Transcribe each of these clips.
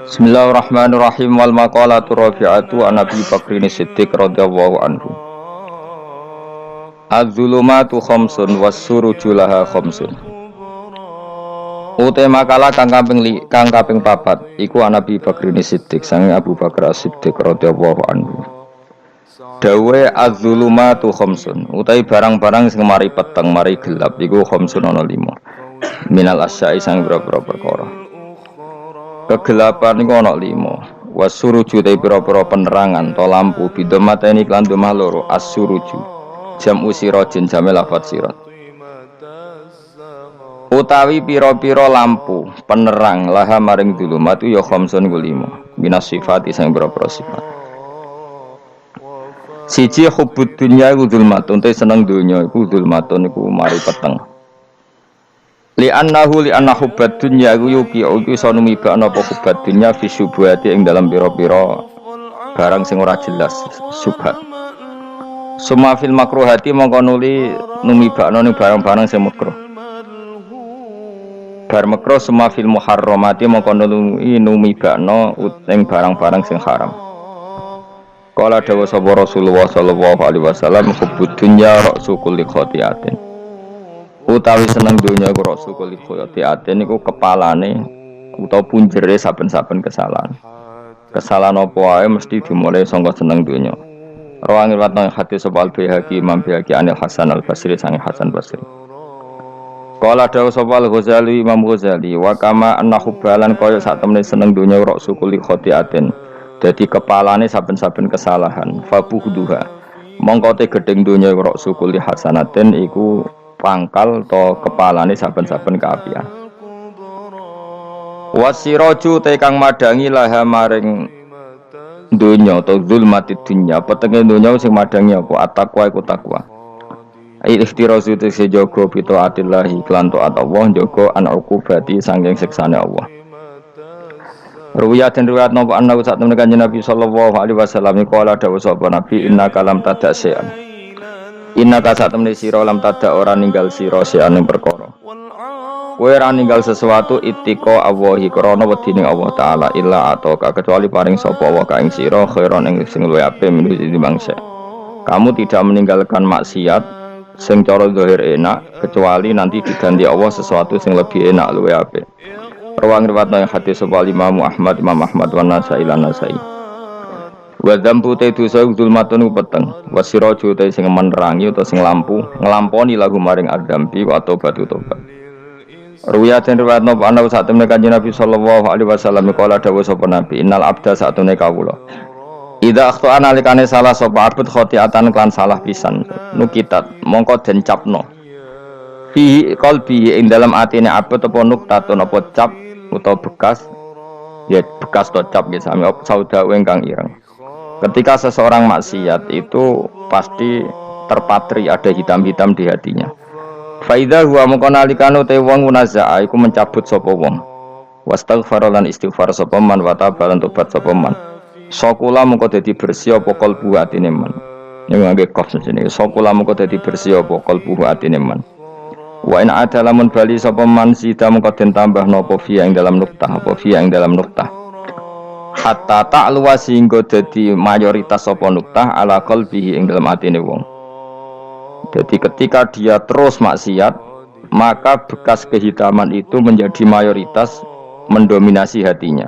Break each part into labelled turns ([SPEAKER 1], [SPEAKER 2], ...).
[SPEAKER 1] Bismillahirrahmanirrahim. Wal maqalatu rafi'atu an Abi Bakrin Siddiq radhiyallahu anhu. Az-zulumatu khamsun was-suruju laha khamsun. Ute makalah kang kaping papat iku an Abi Bakrin Siddiq sang Abu Bakar Siddiq radhiyallahu anhu. Dawe az-zulumatu khamsun. Utai barang-barang sing mari peteng mari gelap iku khamsun ana 5. Minal asya'i sang boro-boro perkara. Kegelapan iku ana 5. Wasuruju te pira-pira penerangan to lampu bidomateni klan domah loro as-suruju. Jam usirajin jame lafat sirat. Utawi pira-pira lampu penerang laha maring dulumat ya khamsun ku 5. Minas sifati sang pira-pira sifat. Siji hubbud dunya iku zulmatun te seneng donya iku zulmatun iku mari peteng. Li'anna hubbad dunya yuki iso numibakna apa hubbad dunya fi syubhati ing dalam pira-pira barang sing ora jelas syubhat. Suma fil makruhati mongko nuli numibakna ning barang-barang sing makruh. Bar makruh suma fil muharramati mongko nuli numibakna ing barang-barang sing haram. Qala dawu sapa Rasulullah sallallahu alaihi wasallam hubbud dunya ra'su kulli khati'atin. Utawi seneng donya iku rasul kulit khoyati aten niku kepalane utawa punjere saben-saben kesalahan. Kesalahan apa wae mesti dimulai saka seneng donya. Rawang riwayat hadis sapa Al-Baihaqi Imam Baihaqi Anil Hasan Al-Basri sang Hasan Basri. Qala dawu sapa Al-Ghazali Imam Ghazali wa kama annahu balan kaya sak temene seneng donya rasul kulit khoti aten. Dadi kepalane saben-saben kesalahan. Fabuhduha. Mongko te gedeng donya rasul kulit hasanaten iku pangkal to kepalane saben-saben kaapian. Wasiraju te kang madangi laha maring donya to zulmatid dunya petenge donya sing madangi apa at-taqwa iku takwa. Ikhtirazu te sejogo pito atillahi klan taat Allah njogo an uqubati saking siksane Allah. Ruwiyat dan riwayat napa ana sak temene Kanjeng Nabi sallallahu alaihi wasallam qala dawuh sapa Nabi inna kalam tada'sian. Inna kasat temne sira lam tada ora ninggal sira seane perkara. Kowe ora ninggal sesuatu ittika Allahi krana wedine Allah taala illa ataka kecuali paring sapa wa ka ing sira khairon ing sing luwih apik menuju dimangsa. Kamu tidak meninggalkan maksiat sing cara zahir enak kecuali nanti diganti Allah sesuatu sing lebih enak luwih apik. Rawang riwayat nang hadis sapa Imam Ahmad wa Nasai lan Nasai. Wa dzambu te dosa zulmatun peteng wasiraju te sing menerangi utawa sing lampu nglamponi lagu maring adzambi wa batu tobat. Ruwiyat den riwayat napa ana sak temene Kanjeng Nabi sallallahu alaihi wasallam kala dawuh sapa Nabi innal abda satune kawula idza akhta analikane salah sapa abd khotiatan klan salah pisan nukitat mongko den capno fi qalbi ing dalam atine abd apa nuktatun apa cap utawa bekas ya bekas to cap ya sami sauda ingkang ireng. Ketika seseorang maksiat itu pasti terpatri ada hitam-hitam di hatinya. Faidha huwa mongko nalikane te wong munazaa iku mencabut sapa wong. Wastaghfar lan istighfar sapa man wa tabalan tobat sapa man. Sakula mongko dadi bersih apa kalbu atine man. Ning ngangge qaf jenenge sakula mongko dadi bersih apa kalbu atine man. Wa in adalamun bali sapa man sida mongko den tambah napa fi ing dalam nuktah apa fi ing dalam nuktah. Hatta ta'luwa sehingga dadi mayoritas apa nuktah ala qalbihi ing dalam atine wong. Jadi ketika dia terus maksiat, maka bekas kehitaman itu menjadi mayoritas mendominasi hatinya.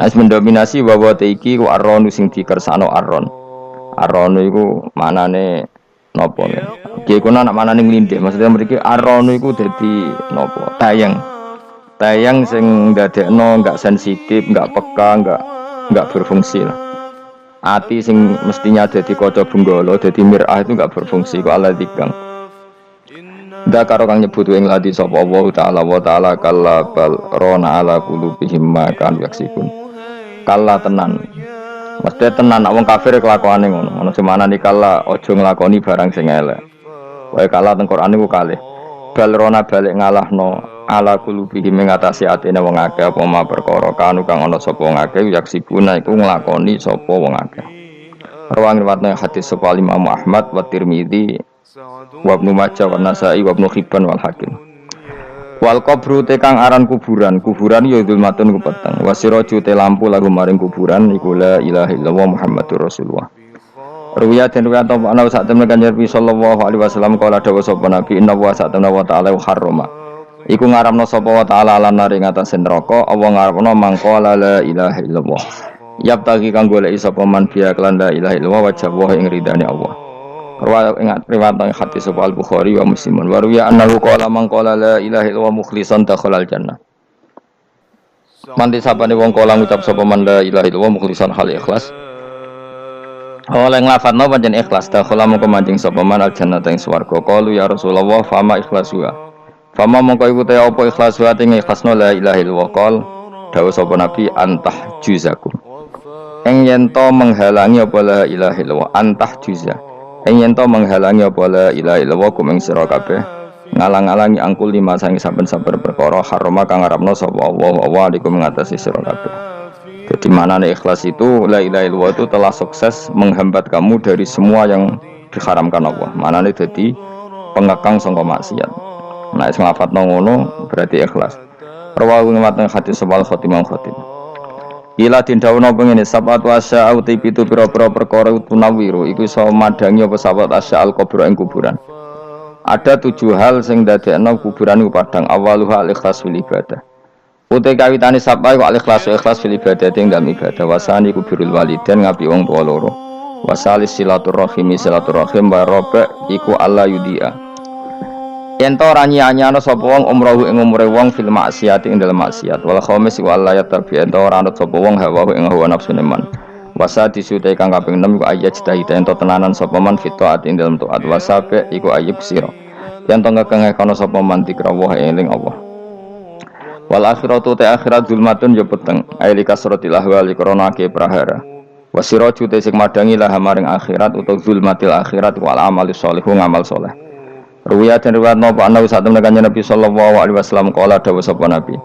[SPEAKER 1] Nah, mendominasi bahwa iki ku arron sing dikersano arron. Arron iku manane napa ya? Iki ku nak manane nglindhih. Maksudnya mriki arron iku dadi napa? Tayang sing ndadekno enggak sensitif, enggak peka, enggak berfungsi lah. Ati sing mestinya dadi kaca benggala, dadi mirah itu enggak berfungsi kok ala dikang. Ndak karo kang nyebut ing ladi sapa Allah taala wa taala kalla bal rona ala qulubihim ma kan yaksibun. Kalla tenan. Mesti tenan nek wong kafir kelakuane ngono. Ono semana iki kalla aja nglakoni barang sing elek. Wae kalla teng Quran niku kalih. Bal rona balik ngalahno ala qulubihim ngatasi atine wong akeh apa ma perkara kanu kang ana sapa wong akeh yaksibuna iku nglakoni sapa wong akeh. Rawang riwayat hadis sapa Imam Ahmad wa Tirmidzi wa Ibnu Majah wa Nasa'i wa Ibnu Hibban wal Hakim. Wal qabru te kang aran kuburan, kuburan ya dzulmatun ku peteng. Wasiraju te lampu lagu maring kuburan iku la ilaha illallah Muhammadur Rasulullah. Ruya den ruya ta ana sak temen Kanjeng Nabi sallallahu alaihi wasallam kala dawuh sapa Nabi inna wa sak temen wa ta'ala harrama. Iku ngaramno sapa wa ta'ala lan nari ngatasé neraka apa ngaramno mangko la ilaha illallah. Yap tagi kang goleki sapa man biya lan la ilaha illallah wajah wa ing ridane Allah. Riwayat hadis Al-Bukhari wa Muslim. Wa ruya annahu qala man qala la ilaha illallah mukhlishan dakhala al-jannah. Manti sapane wong kala ngucap sapa man la ilaha illallah mukhlishan hal ikhlas. Oleh nglafadzno pancen ikhlas dakhala mongko mancing sapa man al-jannah ing swarga. Qalu ya Rasulullah fama ikhlasuha. Fama mongko iku te apa ikhlasuha ing ikhlasno la ilaha illallah qol dawuh sapa Nabi antah juzakum. Ing yen to menghalangi apa la ilaha illallah antah juzah. Yen to menghalangi apa la ilaha illallah kumeng sira kabeh ngalang-alangi angkul lima sangi saben-saben perkara harama kang ngarepno sapa Allah alaikum ngatasi sira kabeh. Jadi maknane ikhlas itu la ilaha illallah itu telah sukses menghambat kamu dari semua yang diharamkan Allah. Maknane dadi pengekang sangka maksiat. Nah sing lafadzno ngono berarti ikhlas. Rawahu ngewatan hadis sebal khotimah khotim. Ila dindawono pengene sabatu asya uti pitu pira-pira perkara tunawiru iku iso madangi apa sabat asya al-kubur ing kuburan. Ada 7 hal sing dadekno kuburan iku padang awaluha al-ikhlas fil ibadah. Uti kawitane sapa iku al-ikhlas fil ibadah ing dalem ibadah wasani kubirul walidain ngapi wong tuwa loro. Wasalis silaturahim wa rabbak iku alla yudia. Ento ora nyanyano sapa wong umrohu ing umure wong fil maksiat ing dalem maksiat wal khamis wa la yatabi ento ora anut sapa wong hawa ing hawa nafsune man wasati sute kang kaping 6 iku ayat cita-cita ento tenanan sapa man fit taat ing dalem taat wasabe iku ayub sira ento ngekeng-kekono sapa man dikrawuh eling Allah wal akhiratu ta akhirat zulmatun ya peteng aili kasratil ahwali krana ke prahara wasiraju te sing madangi lah maring akhirat utawa zulmatil akhirat wal amali sholihu ngamal saleh. Ruwiyat dan riwayat napa ana sak temene Kanjeng Nabi sallallahu alaihi wasallam kala dawuh sapa Nabi.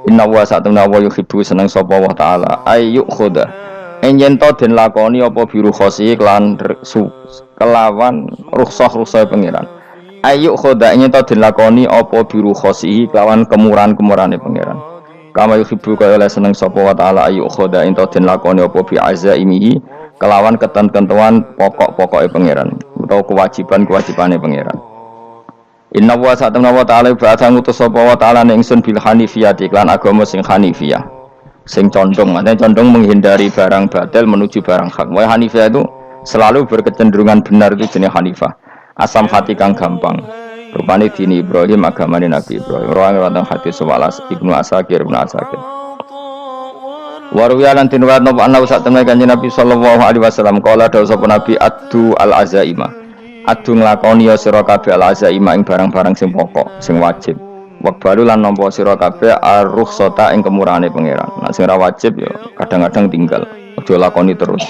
[SPEAKER 1] Inna wa sak temene wa yuhibbu seneng sapa Allah taala ayyuk khoda. Enyen to den lakoni apa biru khosi kelan kelawan rukhsah pangeran. Ayyuk khoda enyen to den lakoni apa biru khosi kelawan kemurahan-kemurahane pangeran. Kama yuhibbu kaya oleh seneng sapa wa taala ayyuk khoda ento den lakoni apa bi azaimihi kelawan ketentuan pokok-pokoke pangeran utawa kewajiban-kewajibane pangeran. Inna wa sa'atana wa ta'ala ba'atha ngutus sapa wa ta'ala ning ingsun bil hanifiyah iklan agama sing hanifiyah sing condong menghindari barang batil menuju barang hak. Wa hanifiyah itu selalu berkecenderungan benar itu jenis hanifah. Asam hati kang gampang. Rupane dini Ibrahim agamane Nabi Ibrahim. Rawi hadis sewalas Ibnu Asakir. Warwiya lan tinwat napa ana sak temene Kanjeng Nabi sallallahu alaihi wasallam kala dawuh sapa Nabi addu al azaima. Adu nglakoni ya sira kabeh al-azaima ing barang-barang sing pokok, sing wajib. Waqbalu lan nampa sira kabeh ar-rukhsata ing kemurahane pangeran. Nek sing ora wajib ya kadang-kadang tinggal, aja lakoni terus.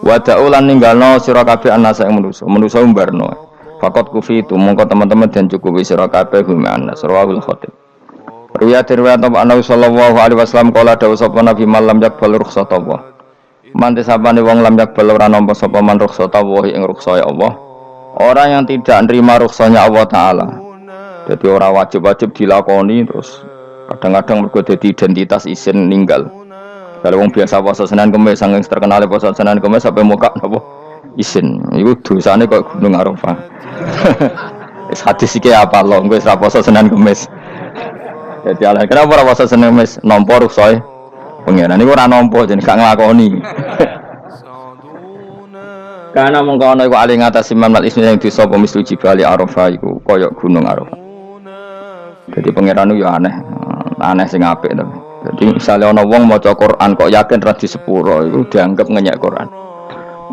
[SPEAKER 1] Wada'u lan ninggalno sira kabeh anasa ing manusa umbarno. Faqat kufitu mongko teman-teman den cukupi sira kabeh gumeana surahul khatib. Riwayat Nabi sallallahu alaihi wasallam kala dawuh sapa Nabi malam yakbal rukhsata Allah. Mante sapane wong lam yakbal ora nampa sapa man rukhsata Allah ing rukhsah Allah. Orang yang tidak nerima rukhsahnya Allah Ta'ala. Jadi orang wajib-wajib dilakoni terus kadang-kadang mergo dadi identitas isin ninggal. Kalau wong biasa puasa Senin Kamis saking terkenal puasa Senin Kamis sampai muka napa isin. Iku dosane kok Gunung Arafah. Wis hadis iki apa lho wis ra puasa Senin Kamis. Jadi ala kenapa ora puasa Senin Kamis nampa rukhsah pengiran niku ora nampa jenenge gak nglakoni. Karena mengkono iku ali ngatasi mamal ismi yang disapa mislu jibali Arafah iku kaya gunung Arafah. Jadi pangeran yo aneh sing apik to. Jadi misalnya ana wong maca Quran kok yakin ra di sepuro iku dianggap ngenyek Quran.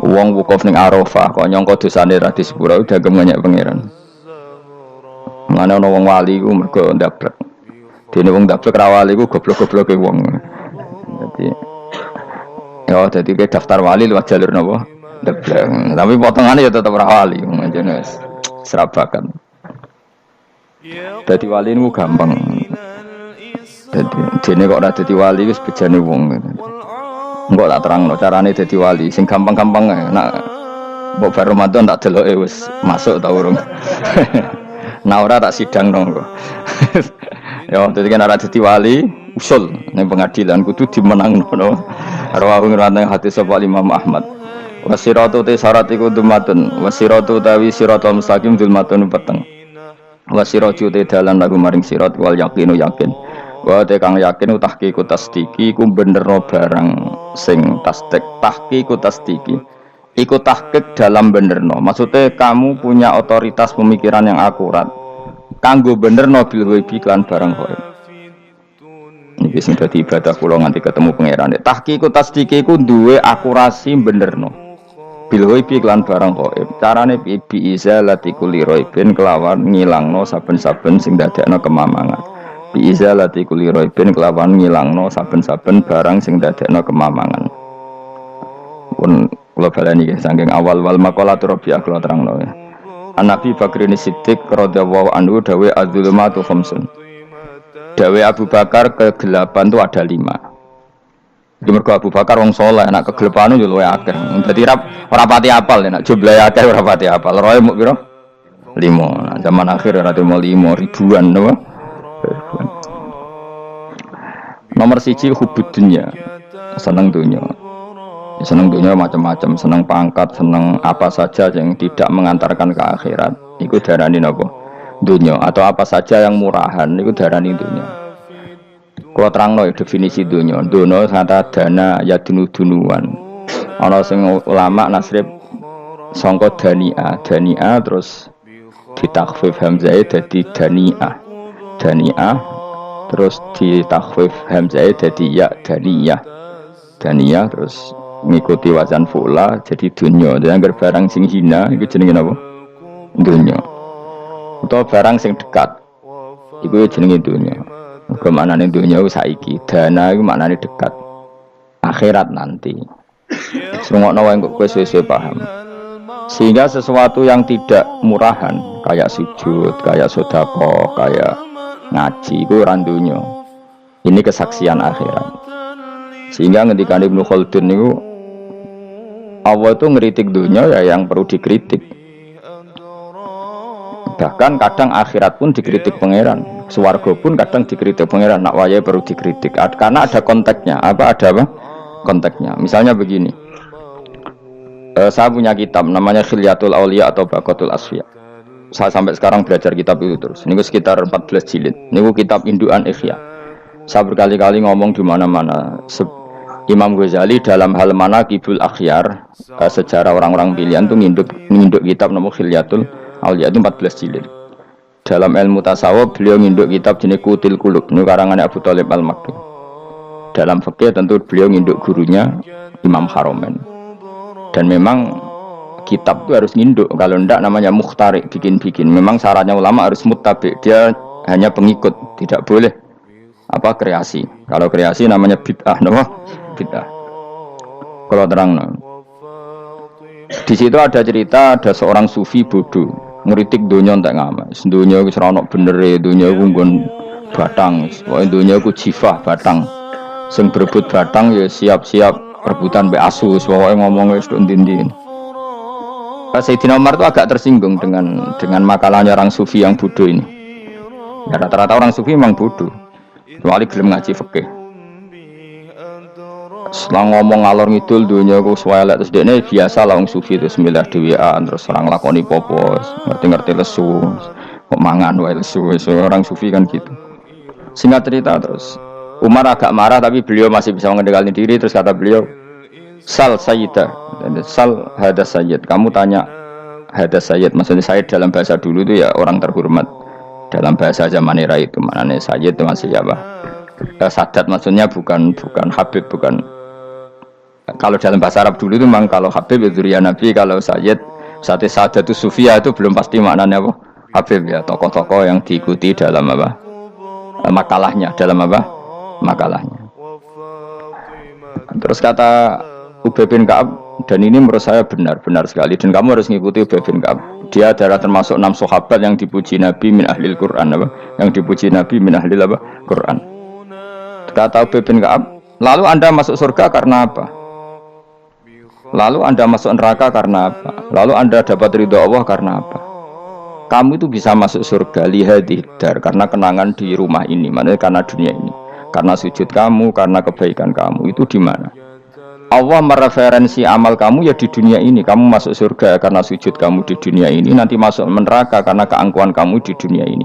[SPEAKER 1] Wong wukuf ning Arafah kok nyangka dosane ra di sepuro dianggap ngenyek pangeran. Mane ana wong wali iku mergo ndablek. Dene wong ndablek ra wali iku goblok-gobloke wong. Jadi ke daftar wali lewat jalur napa? Debleng. Tapi potongannya ya tetap wali, menjadi serabakan. Jadi wali ini gampang. Jadi kok ada jadi wali wis bejane wong. Enggak tak terang carane jadi wali. Sing gampang-gampang nak mbok bar Ramadan tak deloke wis masuk ta urung. Nah ora tak sidang dong kok. Ya, dadi kan ora dadi wali usul ning pengadilan kudu dimenangno. Rawahu ngrawat hadis sapa Imam Ahmad. Wasiratu te syarat iku dumatun, wasiratu tawi siratal mustaqim dumatun peteng. Wasiratu te dalan lagu maring sirat wal yaqinu yakin. Wa te kang yakin tahqiqu tasdiki iku benerno barang sing tasdik. Tahqiqu tasdiki iku tahqiq dalam benerno. Maksudnya kamu punya otoritas pemikiran yang akurat. Kanggo benerno bil ghaibi kan barang ghaib. Niki sing dadi ibadah kula nganti ketemu pangeran. Tahqiqu tasdiki iku duwe akurasi benerno. Bil ghaibi lan barang ghaib. Carane bi izalati kulli ghaibin kelawan ngilangno saben-saben sing dadekno kemamangan. Bi izalati kulli ghaibin kelawan ngilangno saben-saben barang sing dadekno kemamangan. Pun kula baleni nggih saking awal wal maqalatur Rabi'ah kula terangno ya. An-Nabi Bakrin Siddiq radhiyallahu anhu dawe az-zulumatu khamsun. Dawe Abu Bakar kegelapan itu ada 5. Di mergo Abu Bakar wong saleh, nek kegelapan yo luwe akeh. Dadi ora pati apal nek jumlahe akeh ora pati apal. Roe muk pira? 5. Nah, zaman akhir ora temu 5 ribuan napa? Nomor 1 hubud dunya. Seneng dunya. Seneng dunia macam-macam, seneng pangkat, seneng apa saja yang tidak mengantarkan ke akhirat. Iku darani napa? Dunia. Atau apa saja yang murahan, iku darani dunia. Kalau terangno definisi dunia. Dunia kata dana ya dunuan. Ana sing ulama nasrib sangka dania terus ditakhfif hamzah dadi daniah. Daniah terus ditakhfif hamzah dadi ya daniyah. Daniyah terus ngikuti wazan fu'la jadi dunya. Jadi anggar barang sing hina itu jenenge apa? Dunya. Utawa barang sing dekat iku jenenge dunya. Mergo maknane dunya ku saiki, dana iku maknane dekat. Akhirat nanti. Srungokno wae kok kowe suwe paham. Sehingga sesuatu yang tidak murahan kayak sujud, kayak sedekah, kayak ngaji iku ora dunya. Ini kesaksian akhirat. Sehingga ketika Ibnu Khaldun itu Allah itu ngeritik dunia ya yang perlu dikritik. Bahkan kadang akhirat pun dikritik pangeran, swarga pun kadang dikritik pangeran. Nak wayai perlu dikritik karena ada konteksnya. Ada apa? Konteksnya. Misalnya begini. Saya punya kitab namanya Khilyatul Auliya atau Baqatul Asfiya. Saya sampai sekarang belajar kitab itu terus. Ini sekitar 14 jilid. Ini kitab indukan Ihya. Saya berkali-kali ngomong di mana-mana. Imam Ghazali dalam hal mana Kibul Akhyar, sejarah orang-orang pilihan itu nginduk kitab nama Khilyatul Auliya itu 14 jilid. Dalam ilmu tasawuf beliau nginduk kitab jenis Qutil Qulub, ini karangan Abu Thalib Al-Maktum. Dalam fikih tentu beliau nginduk gurunya Imam Haromen. Dan memang kitab itu harus nginduk, kalau tidak namanya mukhtarik, bikin-bikin. Memang syaratnya ulama harus muttabi, dia hanya pengikut, tidak boleh kreasi. Kalau kreasi namanya bid'ah, bid'ah. Kalau terang, di situ ada cerita ada seorang sufi bodoh ngeritik dunia entek ngamas. Dunia wis ora ono benere, dunia ku nggon batang, pokoke dunia ku jifah batang. Sing berebut batang ya siap-siap rebutan mbek asu, pokoke ngomong wis tok ndi-ndi. Sayyidina Umar itu agak tersinggung dengan makalahnya orang sufi yang bodoh ini. Ya, rata-rata orang sufi memang bodoh. Kecuali gelem ngaji fikih. Setelah ngomong ngalor ngidul dunia ku swelek terus dekne biasa lah wong sufi terus milah dhewean terus orang lakoni popo, ngerti-ngerti lesu, kok mangan wae lesu. Orang sufi kan gitu. Singkat cerita terus Umar agak marah tapi beliau masih bisa mengendalikan diri terus kata beliau, "Sal sayyidah." Sal hadas sayyid. Kamu tanya hadas sayyid. Maksudnya sayyid dalam bahasa dulu itu ya orang terhormat. Dalam bahasa zaman era itu maknanya sayyid itu masih apa? Sadat maksudnya bukan habib, bukan. Kalau dalam bahasa Arab dulu itu memang kalau habib itu ya Nabi, kalau sayyid sadat itu sufia itu belum pasti maknanya apa? Habib ya, tokoh-tokoh yang diikuti dalam apa? Makalahnya, dalam apa? Makalahnya. Terus kata Ubay bin Ka'ab, dan ini menurut saya benar sekali dan kamu harus mengikuti Ubay bin Ka'ab. Dia adalah termasuk 6 sahabat yang dipuji Nabi min ahlil Quran apa? Yang dipuji Nabi min ahlil apa? Quran. Kata Ubay bin Ka'ab, lalu Anda masuk surga karena apa? Lalu Anda masuk neraka karena apa? Lalu Anda dapat ridho Allah karena apa? Kamu itu bisa masuk surga lihadidar karena kenangan di rumah ini, maksudnya karena dunia ini, karena sujud kamu, karena kebaikan kamu. Itu di mana? Allah mereferensi amal kamu ya di dunia ini. Kamu masuk surga karena sujud kamu di dunia ini, nanti masuk neraka karena keangkuhan kamu di dunia ini.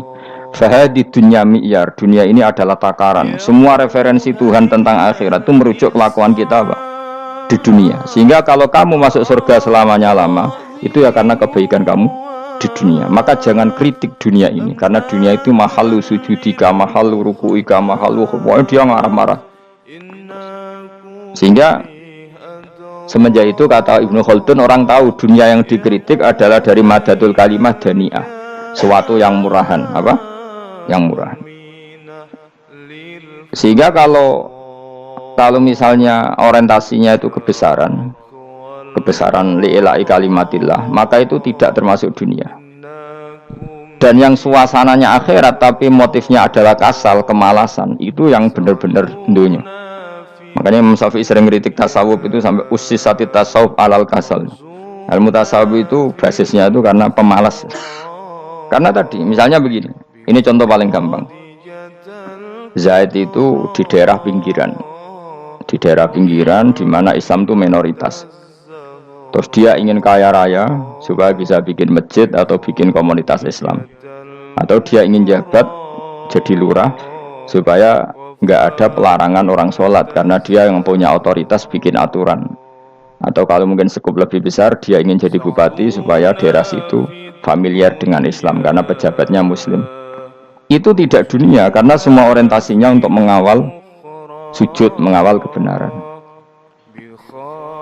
[SPEAKER 1] Fahadi dunya mi'yar, dunia ini adalah takaran. Semua referensi Tuhan tentang akhirat itu merujuk kelakuan kita, Pak, di dunia. Sehingga kalau kamu masuk surga selamanya lama, itu ya karena kebaikan kamu di dunia. Maka jangan kritik dunia ini, karena dunia itu mahalu sujudika, mahalu ruku'ika, mahalu pokoknya dia marah-marah. Sehingga semenjak itu kata Ibnu Khaldun, orang tahu dunia yang dikritik adalah dari madatul kalimah dani'ah, suatu yang murahan, apa? Yang murahan. Sehingga kalau misalnya orientasinya itu kebesaran li'ilai kalimatillah, maka itu tidak termasuk dunia. Dan yang suasananya akhirat tapi motifnya adalah kasal, kemalasan, itu yang benar-benar dunia. Makanya Imam Syafi'i sering kritik tasawuf itu sampai ussisati tasawuf alal kasal. Ilmu tasawuf itu basisnya itu karena pemalas. Karena tadi misalnya begini, ini contoh paling gampang. Zaid itu di daerah pinggiran di mana Islam itu minoritas. Terus dia ingin kaya raya supaya bisa bikin masjid atau bikin komunitas Islam, atau dia ingin jabat jadi lurah supaya nggak ada pelarangan orang sholat karena dia yang punya otoritas bikin aturan, atau kalau mungkin skup lebih besar dia ingin jadi bupati supaya daerah situ familiar dengan Islam karena pejabatnya muslim. Itu tidak dunia karena semua orientasinya untuk mengawal sujud, mengawal kebenaran.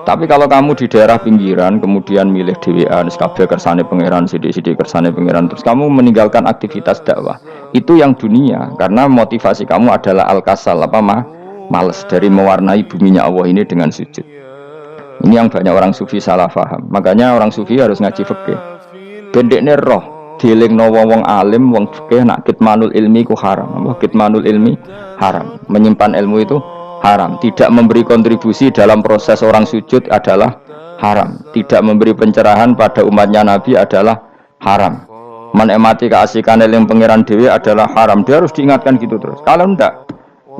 [SPEAKER 1] Tapi kalau kamu di daerah pinggiran kemudian milih dhewean kabeh kersane pangeran, sithik-sithik kersane pangeran, terus kamu meninggalkan aktivitas dakwah, itu yang dunia karena motivasi kamu adalah al-kasal, malas dari mewarnai buminya Allah ini dengan sujud. Ini yang banyak orang sufi salah paham. Makanya orang sufi harus ngaji fikih. Bendekne roh dielingno wong alim, wong fikih nak kitmanul ilmi ku haram. Kitmanul ilmi haram. Menyimpan ilmu itu haram. Tidak memberi kontribusi dalam proses orang sujud adalah haram. Tidak memberi pencerahan pada umatnya Nabi adalah haram. Menikmati keasikan eling pangeran dewi adalah haram. Dia harus diingatkan gitu terus. Kalau enggak,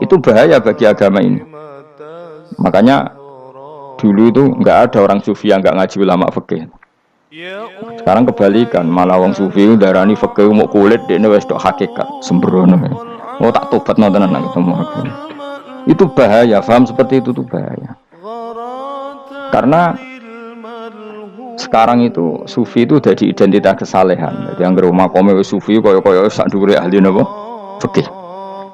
[SPEAKER 1] itu bahaya bagi agama ini. Makanya dulu itu enggak ada orang sufi yang enggak ngaji ulama fikih. Sekarang kebalikan, malah orang sufi darani fikih mau kulit dekne wis tok hakikat sembrono. Oh tak tobat nonton nang ketemu aku. Itu bahaya, paham seperti itu tuh bahaya. Karena sekarang itu sufi itu jadi identitas kesalehan. Jadi yang rumah kome sufi koyo sak dhuwure ahli napa? Fikih.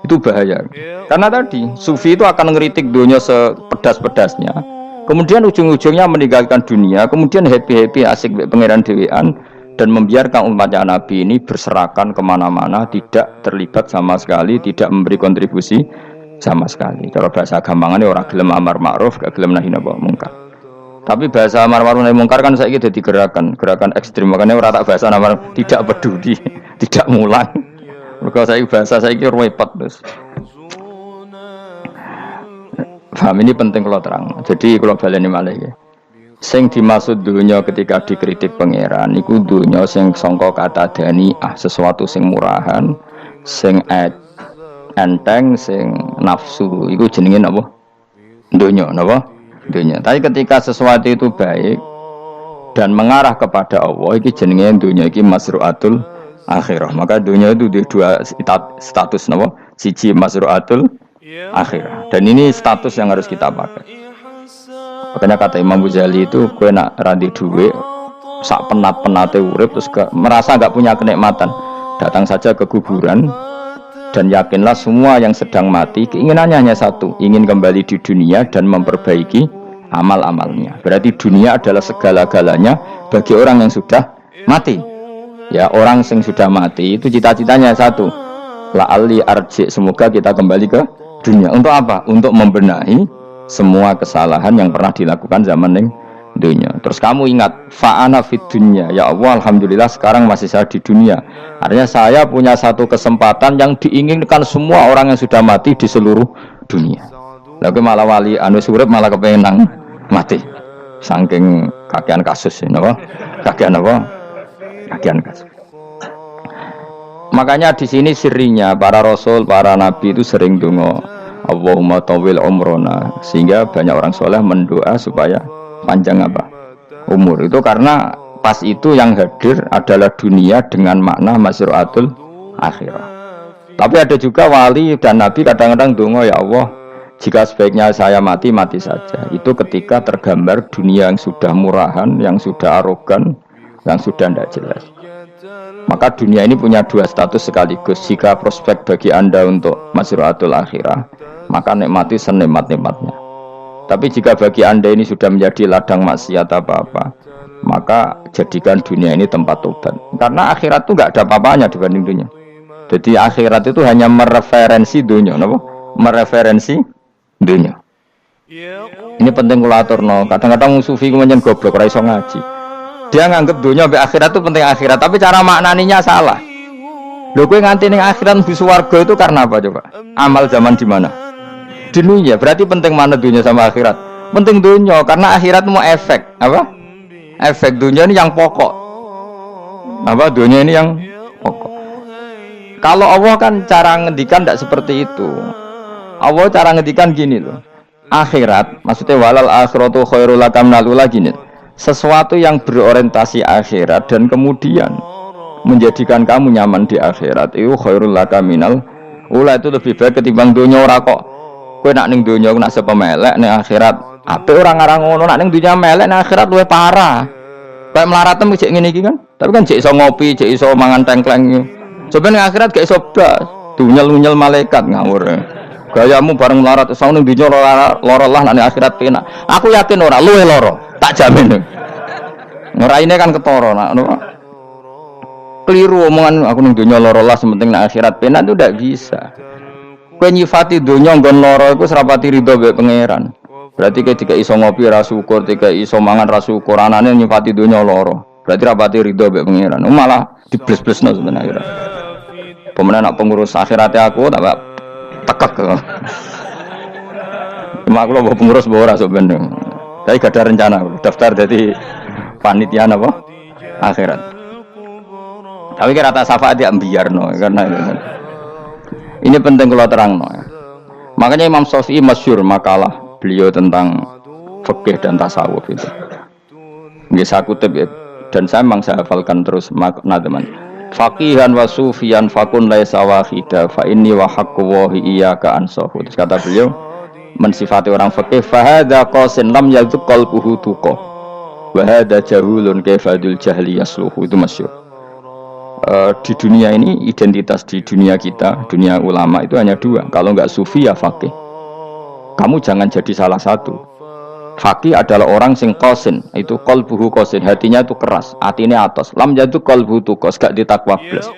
[SPEAKER 1] Itu bahaya. Karena tadi sufi itu akan ngeritik dunia sepedas-pedasnya. Kemudian ujung-ujungnya meninggalkan dunia, kemudian happy-happy asik pangeran dhewean dan membiarkan umatnya Nabi ini berserakan kemana-mana, tidak terlibat sama sekali, tidak memberi kontribusi sama sekali. Kalau bahasa gampangannya orang gelem amar ma'ruf, gak gelem nahi mungkar. Tapi bahasa amar ma'ruf nahi mungkar kan saiki dadi gerakan ekstrem. Makanya ora tak bahasa amar tidak peduli, tidak mulang. Mergo saiki bahasa saiki repot terus. Paham, ini penting kalau terang. Jadi kalau baleni malih ya. Sing dimaksud dunya ketika dikritik pangeran iku dunya sing sangka kata dani'ah, sesuatu sing murahan, sing enteng, sing nafsu, itu jenenge apa? Dunya, napa? Dunya. Tapi ketika sesuatu itu baik dan mengarah kepada Allah, iki jenenge dunya iki masru'atul akhirah. Maka dunya itu di dua status, napa? Siji masru'atul akhirah. Dan ini status yang harus kita pakai. Makanya kata Imam Ghazali itu, kowe nak randi duwe sak penat-penate urip terus merasa enggak punya kenikmatan, datang saja ke kuburan. Dan yakinlah semua yang sedang mati keinginannya hanya satu, ingin kembali di dunia dan memperbaiki amal-amalnya. Berarti dunia adalah segala-galanya bagi orang yang sudah mati. Ya, orang yang sudah mati itu cita-citanya satu, la'alli arji, semoga kita kembali ke dunia. Untuk apa? Untuk membenahi semua kesalahan yang pernah dilakukan zaman ning dunia. Terus kamu ingat, fa'ana fid dunya, ya Allah alhamdulillah sekarang masih saya di dunia. Artinya saya punya satu kesempatan yang diinginkan semua orang yang sudah mati di seluruh dunia. Lalu malah wali anu surip malah kepengen nang mati. Saking kakean kasus, napa? Kakean apa? Kakean kasus. Makanya di sini sirinya para rasul, para nabi itu sering donga Allahumma tawil umrona, sehingga banyak orang soleh mendoa supaya panjang apa? Umur. Itu karena pas itu yang hadir adalah dunia dengan makna masru'atul akhirah. Tapi ada juga wali dan nabi kadang-kadang donga, ya Allah, jika sebaiknya saya mati, mati saja. Itu ketika tergambar dunia yang sudah murahan, yang sudah arogan, yang sudah tidak jelas. Maka dunia ini punya dua status sekaligus. Jika prospek bagi Anda untuk masru'atul akhirah, maka nikmati senikmat-nikmatnya. Tapi jika bagi Anda ini sudah menjadi ladang maksiat apa-apa, maka jadikan dunia ini tempat tobat. Karena akhirat itu nggak ada apa-apanya dibanding dunia. Jadi akhirat itu hanya mereferensi dunia, apa? Mereferensi dunia. Ini penting kula aturno. Kadang-kadang sufi kemudian goblok ora iso ngaji. Dia nganggep dunia sampai akhirat itu penting akhirat, tapi cara maknaninya salah. Lho kowe nganti ning akhirat mlebu swarga itu karena apa coba? Amal zaman di mana? Di dunia. Berarti penting mana dunia sama akhirat? Penting dunia karena akhirat mau efek, apa? Efek dunia ini yang pokok. Apa dunia ini yang pokok. Kalau Allah kan cara ngendikan tidak seperti itu. Allah cara ngendikan gini loh. Akhirat, maksudnya walal akhiratu khairul laka minal ula gini. Sesuatu yang berorientasi akhirat dan kemudian menjadikan kamu nyaman di akhirat itu khairul laka minal ula, itu lebih baik ketimbang dunia. Ora kok kowe nak ning dunia nak sepemelek ning akhirat apik ora ngarang ngono, nak ning dunia melek ning akhirat luwih parah. Kayak mlaratem cek ngene iki kan. Tapi kan cek iso ngopi, cek iso mangan tengkleng. Coba ning akhirat gak iso blas. Dunyel-unyel malaikat ngawur. Gayamu bareng melarat iso ning dunia lara lah ning akhirat penak. Aku yakin ora luwih lara. Tak jamin. Ngeraine kan ketara nak keliru omongan aku ning donya lara lah sementing nak akhirat penak itu ndak bisa. Kowe nyifati donya nggon lara iku serapati ridho mbek pangeran. Berarti ketika iso ngopi ra syukur, ketika iso mangan ra syukur, anane nyifati donya lara. Berarti rapati ridho mbek pangeran. Malah dibles-blesno sebenarnya. Pemenang nak pengurus akhiratnya aku tak tekek. Cuma aku lho pengurus ora sok ben. Tapi gak ada rencana daftar jadi panitia apa? Akhirat. Tapi kira rata syafaat ya biarno karena ini penting kalau terangno. Makanya Imam Syafi'i masyhur makalah beliau tentang fikih dan tasawuf itu. Nggih saya kutip ya, dan saya memang saya hafalkan terus makna teman. Faqihan wa sufiyan fakun laisa wahida fa inni wa haqqu wa iyyaka ansahu. Terus kata beliau mensifati orang fikih fahadza qasin lam yadzuq qalbuhu tuqa wa hadza jahulun kaifadul jahli yasluhu. Itu masyhur. Di dunia ini identitas di dunia kita, dunia ulama itu hanya dua. Kalau enggak sufi ya fakih. Kamu jangan jadi salah satu. Fakih adalah orang sing qasin, itu qalbuhu qasin, hatinya itu keras, hatinya atos. Lam yadzuq qalbuhu tuqa, gak ditakwa blas.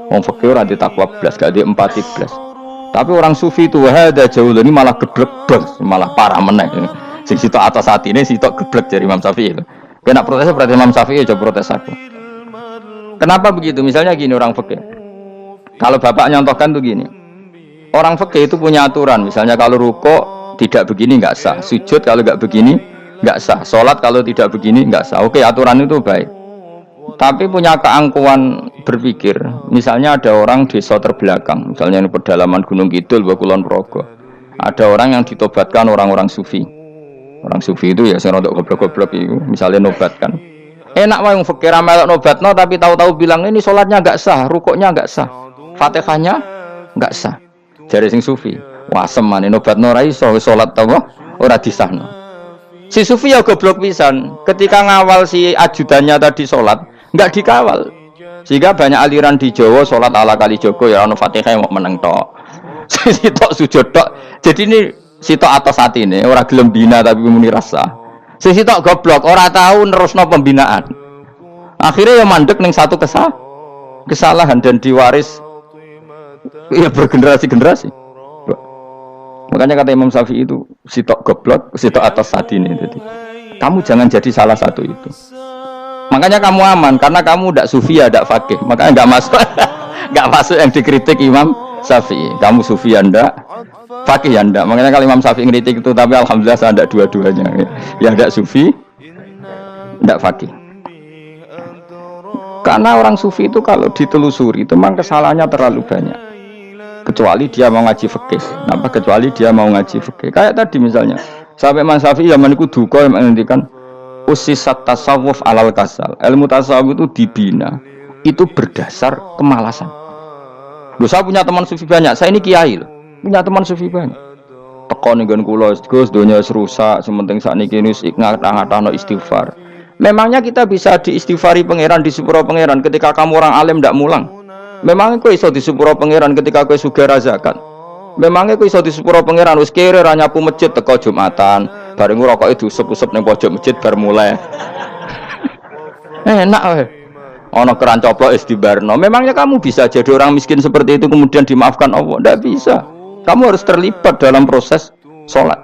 [SPEAKER 1] Wong fakih ora ditakwa blas, gak diempati blas. Tapi orang sufi itu wahada jauh ini malah geblek, malah parah meneh. Sing sitok atas hati ini sitok geblek dari Imam Syafi'i itu. Kena protes berarti Imam Syafi'i coba protes aku. Kenapa begitu? Misalnya gini orang fikih. Kalau bapak nyontohkan tuh gini. Orang fikih itu punya aturan. Misalnya kalau rukuk tidak begini nggak sah. Sujud kalau nggak begini nggak sah. Sholat kalau tidak begini nggak sah. Oke, aturan itu baik. Tapi punya keangkuhan berpikir, misalnya ada orang desa terbelakang, misalnya di pedalaman Gunung Kidul, Kulon Progo, ada orang yang ditobatkan orang-orang sufi. Orang sufi itu ya saya rodok goblok-goblok itu, misalnya nobatkan. Enak wae wong fikir melok nobatno tapi tahu-tahu bilang ini sholatnya enggak sah, rukuknya enggak sah, Fatihahnya enggak sah. Jare sing sufi, wah semane nobatno ora iso sholat apa ora disahno. Si sufi ya goblok pisan, ketika ngawal si ajudannya tadi sholat enggak dikawal. Sehingga banyak aliran di Jawa sholat ala kali Joko ya ono Fatihah mau meneng tok. Sitok sujud tok. Jadi ini sitok atas hati ini ora gelem bina tapi muni rasa. Sitok goblok ora tahu nerusno pembinaan. Akhirnya ya mandek ning satu kesalahan dan diwaris ya bergenerasi-generasi. Makanya kata Imam Syafi'i itu sitok goblok, sitok atas hati ini. Jadi kamu jangan jadi salah satu itu. Makanya kamu aman karena kamu tidak sufi ya tidak fakih. Makanya nggak masuk nggak masuk yang dikritik Imam Syafi'i. Kamu sufi ya ndak, fakih ya ndak. Makanya kalau Imam Syafi'i kritik itu, tapi alhamdulillah saya tidak dua-duanya. Yang tidak sufi, tidak fakih. Karena orang sufi itu kalau ditelusuri itu memang kesalahannya terlalu banyak. Kecuali dia mau ngaji fikih. Kenapa? Kecuali dia mau ngaji fikih. Kayak tadi misalnya, sampai Imam Syafi'i zaman itu duka yang menghentikan usisat tasawuf alal kasal. Ilmu tasawuf itu dibina, itu berdasar kemalasan. Loh, saya punya teman sufi banyak. Saya ini kiai loh, punya teman sufi banyak. Tekon dengan kulo, Gus, dunia rusak. Sementing saat ini ngatah-ngatah istighfar. Memangnya kita bisa diistighfari pangeran, di sepuro pangeran ketika kamu orang alim tidak mulang? Memangnya kau iso di sepuro pangeran ketika kau sugih zakat? Memangnya kau iso di sepuro pangeran wis kere ra nyapu masjid teko Jumatan, bareng ngrokok itu usep-usep ning pojok masjid bar mulai. Enak weh. Ana keran coplok wis dibarno. Memangnya kamu bisa jadi orang miskin seperti itu kemudian dimaafkan Allah? Tidak bisa. Kamu harus terlibat dalam proses sholat.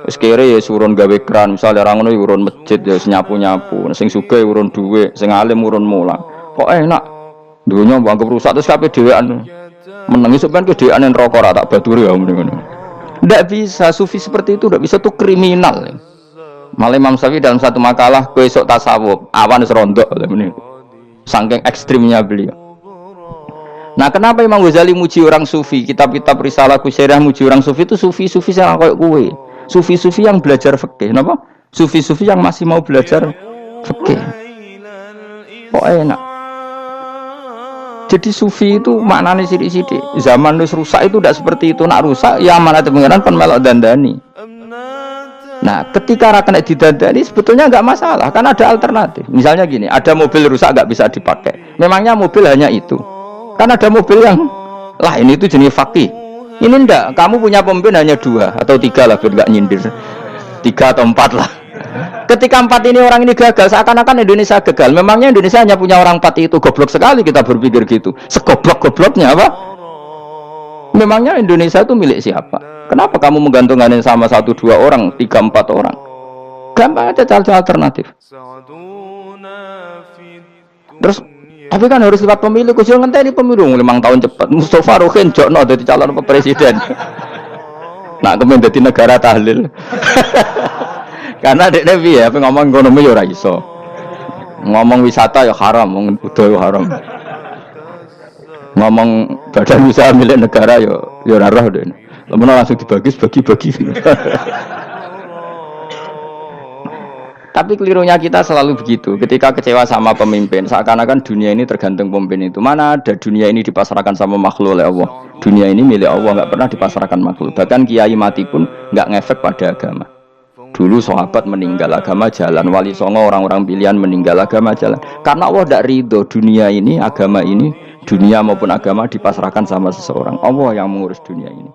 [SPEAKER 1] Wis kere ya urun gawe keran, misale ra ngono urun masjid ya nyapu-nyapu, sing sugih urun dhuwit, sing alim urun mulang. Kok enak? Dunia bangkep rusak terus kabeh dhewean. Menengi sampean ke dhewean neraka ra tak baturi ya ngono. Ndak bisa, sufi seperti itu ndak bisa, tuh kriminal. Malah Imam Syafi'i dalam satu makalah kowe esuk tasawuf, awan wis rondok ngene. Saking ekstrimnya beliau. Nah, kenapa Imam Ghazali muji orang sufi? Kitab-kitab Risalah Kusyirah muji orang sufi itu sufi-sufi yang kayak kowe. Sufi-sufi yang belajar fikih, napa? Sufi-sufi yang masih mau belajar fikih. Kok enak? Jadi sufi itu maknanya sidik-sidik. Zaman wis rusak itu tidak seperti itu. Nak rusak ya amanat pengiran kan melok dandani. Nah, ketika rakan didandani sebetulnya nggak masalah, kan ada alternatif. Misalnya gini, ada mobil rusak nggak bisa dipakai. Memangnya mobil hanya itu? Kan ada mobil yang lain itu jenis fakih. Ini enggak, kamu punya pemimpin hanya 2 atau 3 lah, biar nggak nyindir. 3 atau 4 lah. Ketika 4 ini orang ini gagal, seakan-akan Indonesia gagal. Memangnya Indonesia hanya punya orang 4 itu? Goblok sekali kita berpikir gitu. Segoblok-gobloknya apa? Memangnya Indonesia itu milik siapa? Kenapa kamu menggantungkan sama 1-2 orang, 3-4 orang? Gampang aja cari alternatif. Terus, tapi kan harus lewat pemilu. Khusus ngenteni pemilu 5 tahun cepat. Mustafa Rohin jokno jadi calon presiden. Nah, kemudian jadi negara tahlil. Karena dek Nabi ya, ngomong ekonomi ya ora iso. Ngomong wisata ya haram, ngomong budaya haram. Ngomong badan usaha milik negara ya ora roh deh. Lamun langsung dibagi-bagi. Tapi kelirunya kita selalu begitu. Ketika kecewa sama pemimpin, seakan-akan dunia ini tergantung pemimpin itu. Mana ada dunia ini dipasrahkan sama makhluk oleh Allah. Dunia ini milik Allah, nggak pernah dipasrahkan makhluk. Bahkan kiai mati pun nggak ngefek pada agama. Dulu sahabat meninggal agama jalan, wali songo orang-orang pilihan meninggal agama jalan. Karena Allah tidak ridho dunia ini, agama ini, dunia maupun agama dipasrahkan sama seseorang. Allah yang mengurus dunia ini.